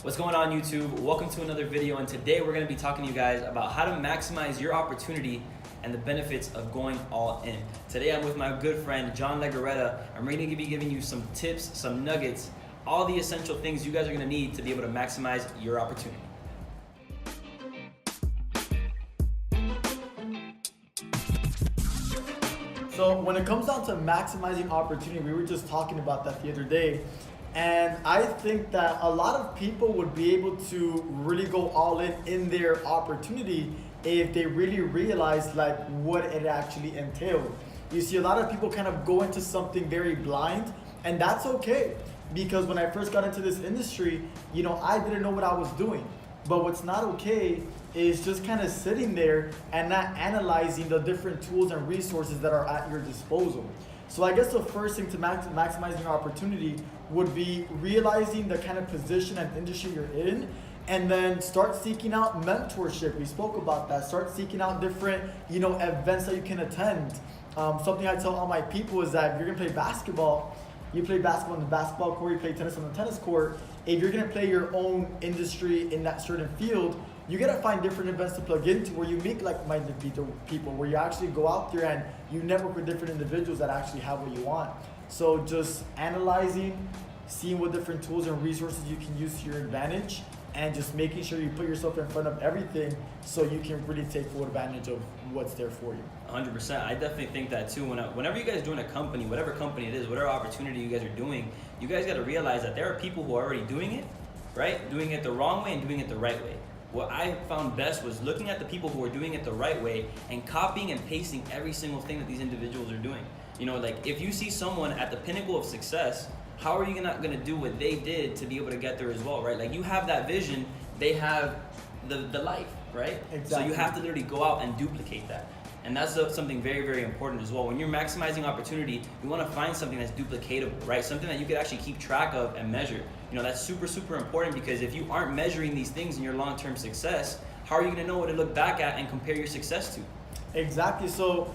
What's going on, YouTube? Welcome to another video, and today we're going to be talking to you guys about how to maximize your opportunity and the benefits of going all in. Today I'm with my good friend John Legarreta. I'm going to be giving you some tips, some nuggets, all the essential things you guys are going to need to be able to maximize your opportunity. So when it comes down to maximizing opportunity, we were just talking about that the other day. And I think that a lot of people would be able to really go all in their opportunity if they really realize like what it actually entailed. You see, a lot of people kind of go into something very blind, and that's okay. Because when I first got into this industry, I didn't know what I was doing. But what's not okay is just kind of sitting there and not analyzing the different tools and resources that are at your disposal. So I guess the first thing to maximizing your opportunity would be realizing the kind of position and industry you're in, and then start seeking out mentorship. We spoke about that. Start seeking out different, events that you can attend. Something I tell all my people is that if you're gonna play basketball, you play basketball on the basketball court, you play tennis on the tennis court. If you're gonna play your own industry in that certain field, you gotta find different events to plug into where you meet like-minded people, where you actually go out there and you network with different individuals that actually have what you want. So just analyzing, seeing what different tools and resources you can use to your advantage, and just making sure you put yourself in front of everything so you can really take full advantage of what's there for you. 100%. I definitely think that too. Whenever you guys join a company, whatever company it is, whatever opportunity you guys are doing, you guys got to realize that there are people who are already doing it, right? Doing it the wrong way and doing it the right way. What I found best was looking at the people who are doing it the right way and copying and pasting every single thing that these individuals are doing. Like if you see someone at the pinnacle of success, how are you not going to do what they did to be able to get there as well, right? Like you have that vision, they have the life, right? Exactly. So you have to literally go out and duplicate that. And that's something very, very important as well. When you're maximizing opportunity, you want to find something that's duplicatable, right? Something that you could actually keep track of and measure. That's super, super important, because if you aren't measuring these things in your long-term success, how are you going to know what to look back at and compare your success to? Exactly. So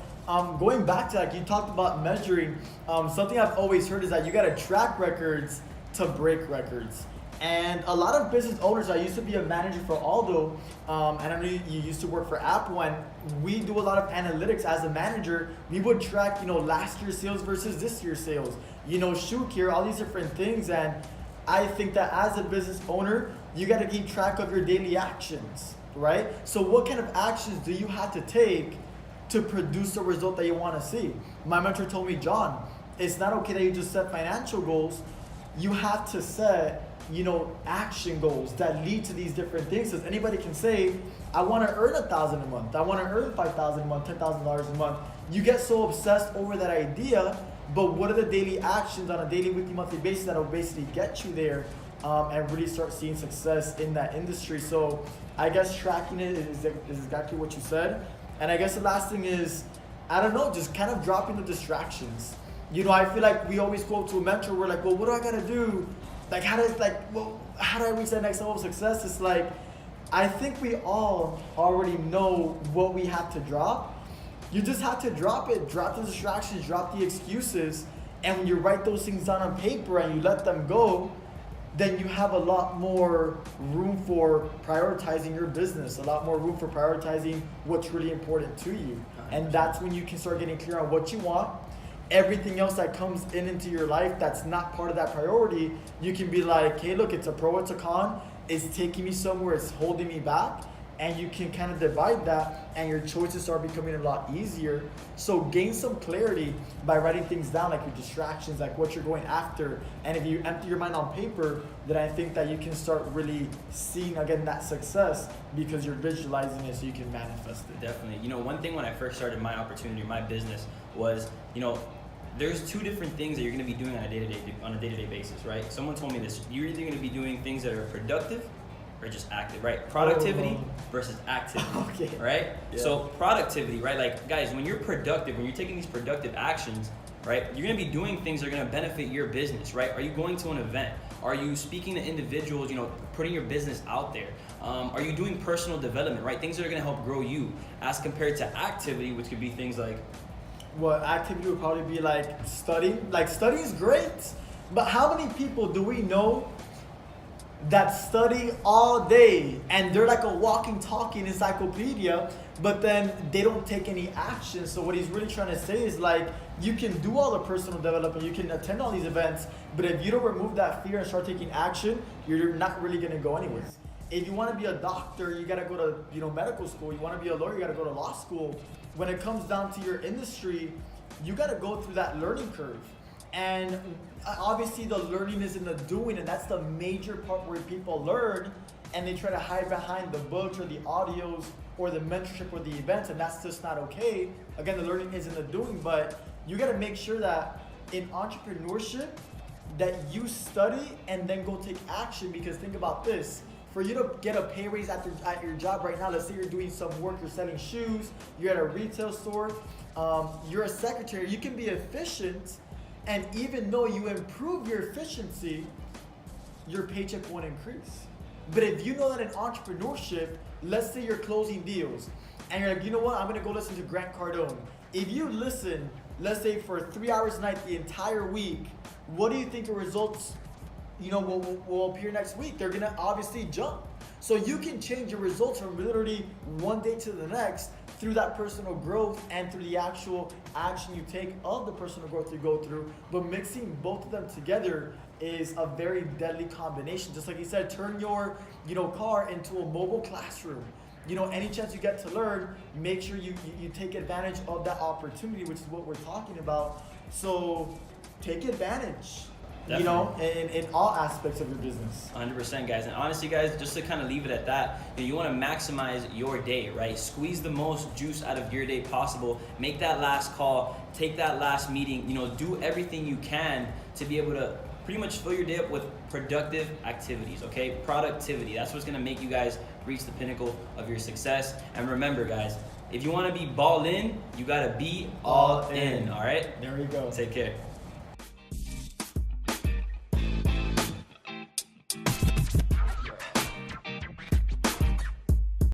going back to like you talked about measuring, something I've always heard is that you got to track records to break records. And a lot of business owners, I used to be a manager for Aldo, and I know you used to work for Apple, and we do a lot of analytics as a manager. We would track, last year's sales versus this year's sales, shoe care, all these different things. And I think that as a business owner, you got to keep track of your daily actions, right? So what kind of actions do you have to take to produce the result that you want to see? My mentor told me, John, it's not okay that you just set financial goals. You have to set action goals that lead to these different things. Because anybody can say, I want to earn $1,000 a month, I want to earn $5,000 a month, $10,000 a month. You get so obsessed over that idea, but what are the daily actions on a daily, weekly, monthly basis that will basically get you there and really start seeing success in that industry? So I guess tracking it is exactly what you said. And I guess the last thing is, I don't know, just kind of dropping the distractions. I feel like we always go to a mentor, we're like, well, what do I gotta do? Like, how do I reach that next level of success? It's like, I think we all already know what we have to drop. You just have to drop it, drop the distractions, drop the excuses. And when you write those things down on paper and you let them go, then you have a lot more room for prioritizing your business, a lot more room for prioritizing what's really important to you. And that's when you can start getting clear on what you want. Everything else that comes into your life that's not part of that priority, you can be like, hey, look, it's a pro, it's a con, it's taking me somewhere, it's holding me back. And you can kind of divide that, and your choices start becoming a lot easier. So gain some clarity by writing things down, like your distractions, like what you're going after. And if you empty your mind on paper, then I think that you can start really seeing, again, that success, because you're visualizing it so you can manifest it. Definitely. One thing when I first started my opportunity, my business, was, there's two different things that you're going to be doing on a day-to-day basis, right? Someone told me this. You're either going to be doing things that are productive or just active, right? Productivity versus activity, Okay. right? Yeah. So productivity, right? Like, guys, when you're productive, when you're taking these productive actions, right, you're going to be doing things that are going to benefit your business, right? Are you going to an event? Are you speaking to individuals, putting your business out there? Are you doing personal development, right? Things that are going to help grow you, as compared to activity, which could be things like, what activity would probably be like studying. Like, studying is great, but how many people do we know that study all day and they're like a walking, talking encyclopedia, but then they don't take any action. So what he's really trying to say is like, you can do all the personal development, you can attend all these events, but if you don't remove that fear and start taking action, you're not really gonna go anywhere. If you want to be a doctor, you gotta go to medical school. You want to be a lawyer, you gotta go to law school. When it comes down to your industry, you gotta go through that learning curve. And obviously the learning is in the doing, and that's the major part where people learn and they try to hide behind the books or the audios or the mentorship or the events, and that's just not okay. Again, the learning is in the doing, but you gotta make sure that in entrepreneurship that you study and then go take action. Because think about this, for you to get a pay raise at your job right now, let's say you're doing some work, you're selling shoes, you're at a retail store, you're a secretary, you can be efficient, and even though you improve your efficiency, your paycheck won't increase. But if you know that in entrepreneurship, let's say you're closing deals, and you're like, you know what, I'm gonna go listen to Grant Cardone. If you listen, let's say for 3 hours a night the entire week, what do you think the results will appear next week? They're gonna obviously jump. So you can change your results from literally one day to the next through that personal growth and through the actual action you take of the personal growth you go through. But mixing both of them together is a very deadly combination. Just like he said, turn your car into a mobile classroom. Any chance you get to learn, make sure you take advantage of that opportunity, which is what we're talking about. So take advantage. Definitely. In all aspects of your business. 100%, guys. And honestly, guys, just to kind of leave it at that, you want to maximize your day, right? Squeeze the most juice out of your day possible. Make that last call, take that last meeting, do everything you can to be able to pretty much fill your day up with productive activities, okay? Productivity. That's what's going to make you guys reach the pinnacle of your success. And remember, guys, if you want to be ball in, you got to be all in, all right? There we go. Take care.